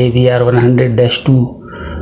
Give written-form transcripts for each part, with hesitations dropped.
AVR 100-2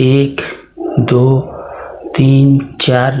1 2 3 4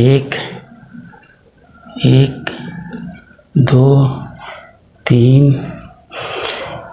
1 2 3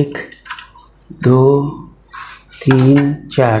1 2 3 4